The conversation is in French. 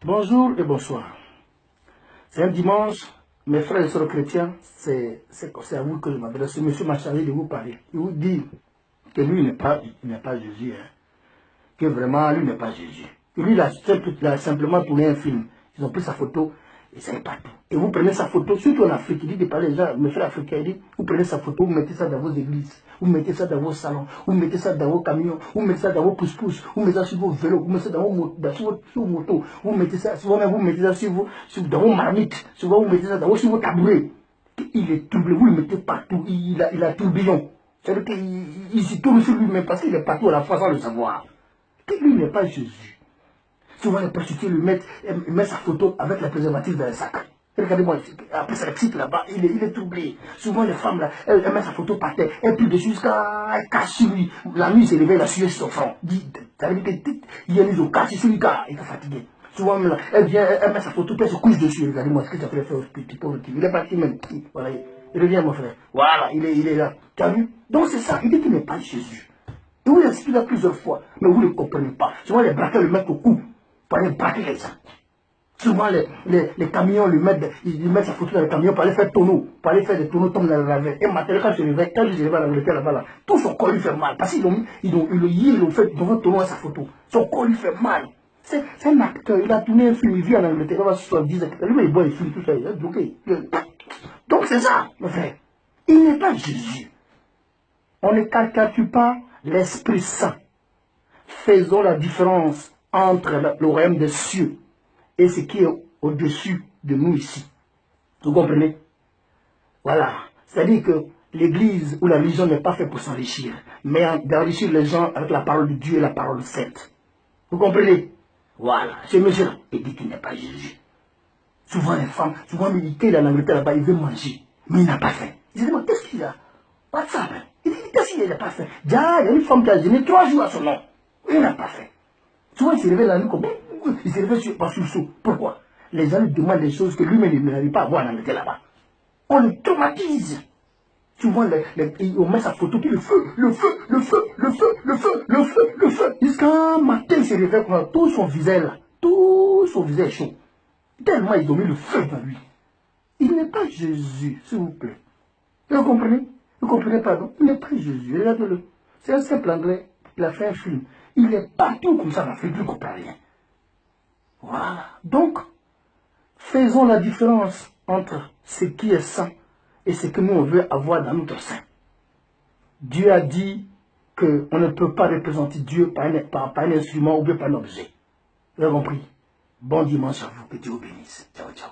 Bonjour et bonsoir. C'est un dimanche, mes frères et sœurs chrétiens, c'est à vous que je m'adresse. Ce monsieur m'a chargé de vous parler. Il vous dit que lui n'est pas Jésus, hein. Que vraiment lui n'est pas Jésus. Que lui, il a simplement tourné un film. Ils ont pris sa photo et ça est partout. Et vous prenez sa photo, surtout en Afrique, il dit de parler les gens, mes frères africains, il dit, vous prenez sa photo, vous mettez ça dans vos églises, vous mettez ça dans vos salons, vous mettez ça dans vos camions, vous mettez ça dans vos pousse-pousse, vous mettez ça sur vos vélos, vous mettez ça dans vos motos, vous mettez ça, souvent même vous mettez ça dans vos marmites, souvent vous mettez ça sur vos tabourets. Il est troublé, vous le mettez partout, il a tourbillon. C'est-à-dire qu'il se tourne sur lui-même parce qu'il est partout à la fois sans le savoir. Que lui n'est pas Jésus. Souvent les prostituées lui mettent sa photo avec la préservative dans le sac. Regardez-moi, après ça l'excite là-bas, il est troublé. Souvent les femmes là, elles mettent sa photo par terre, elles plie dessus jusqu'à elle cache sur lui. La nuit il se réveille, la sueur sur son front. Ça veut dire qu'il y a des cache sur lui car il est fatigué. Souvent là, elle met sa photo, puis elle se couche dessus. Regardez-moi ce que ça fait faire au petit pauvre type. Il est parti même. Voilà, il revient mon frère. Voilà, il est là. Tu as vu? Donc c'est ça, il dit qu'il n'est pas Jésus. Et vous l'expliquez plusieurs fois, mais vous ne comprenez pas. Souvent les braqueurs le mettent au cou pour aller braquer les gens. Souvent les camions ils mettent sa photo dans les camions pour aller faire tonneau, pour aller faire des tonneaux comme dans la veille. Et maintenant, quand il se réveille à l'Angleterre là-bas, là, tout son corps lui fait mal. Parce qu'ils l'ont fait dans un tonneau à sa photo. Son corps lui fait mal. C'est un acteur, il a tourné un film, il vit en Angleterre, il va se 70 ans. Lui, il boit, il filme tout ça, il est bloqué. Donc c'est ça, mon frère. Il n'est pas Jésus. On ne caricature pas l'Esprit Saint. Faisons la différence entre le royaume des cieux et ce qui est au-dessus de nous ici. Vous comprenez? Voilà. C'est-à-dire que l'église ou la religion n'est pas faite pour s'enrichir, mais d'enrichir les gens avec la parole de Dieu et la parole sainte. Vous comprenez? Voilà. Ce monsieur il dit qu'il n'est pas Jésus. Souvent les femmes, souvent militaires dans l'Angleterre là-bas, il veut manger, mais il n'a pas faim. Il se demande, qu'est-ce qu'il a? Pas de ça, il dit, qu'est-ce qu'il n'a pas faim? Il y a une femme qui a jeûné 3 jours à son nom. Il n'a pas faim. Souvent, il se réveille la nuit comme il se réveille par sursaut. Pourquoi? Les gens lui demandent des choses que lui-même n'arrive pas à voir en Angleterre là-bas. On le traumatise. Souvent, on met sa photo, puis le feu, le feu, le feu, le feu, le feu, le feu, le feu. Jusqu'à matin, il se réveille comme tout son visage là. Tout son visage est chaud. Tellement ils ont mis le feu dans lui. Il n'est pas Jésus, s'il vous plaît. Vous comprenez? Vous comprenez, pardon? Il n'est pas Jésus. Regardez-le. C'est un simple anglais. Il a fait un film. Il est partout comme ça en Afrique. Il ne comprend rien. Voilà. Donc, faisons la différence entre ce qui est saint et ce que nous on veut avoir dans notre sein. Dieu a dit qu'on ne peut pas représenter Dieu par un instrument ou bien par un objet. Vous avez compris? Bon dimanche à vous. Que Dieu vous bénisse. Ciao, ciao.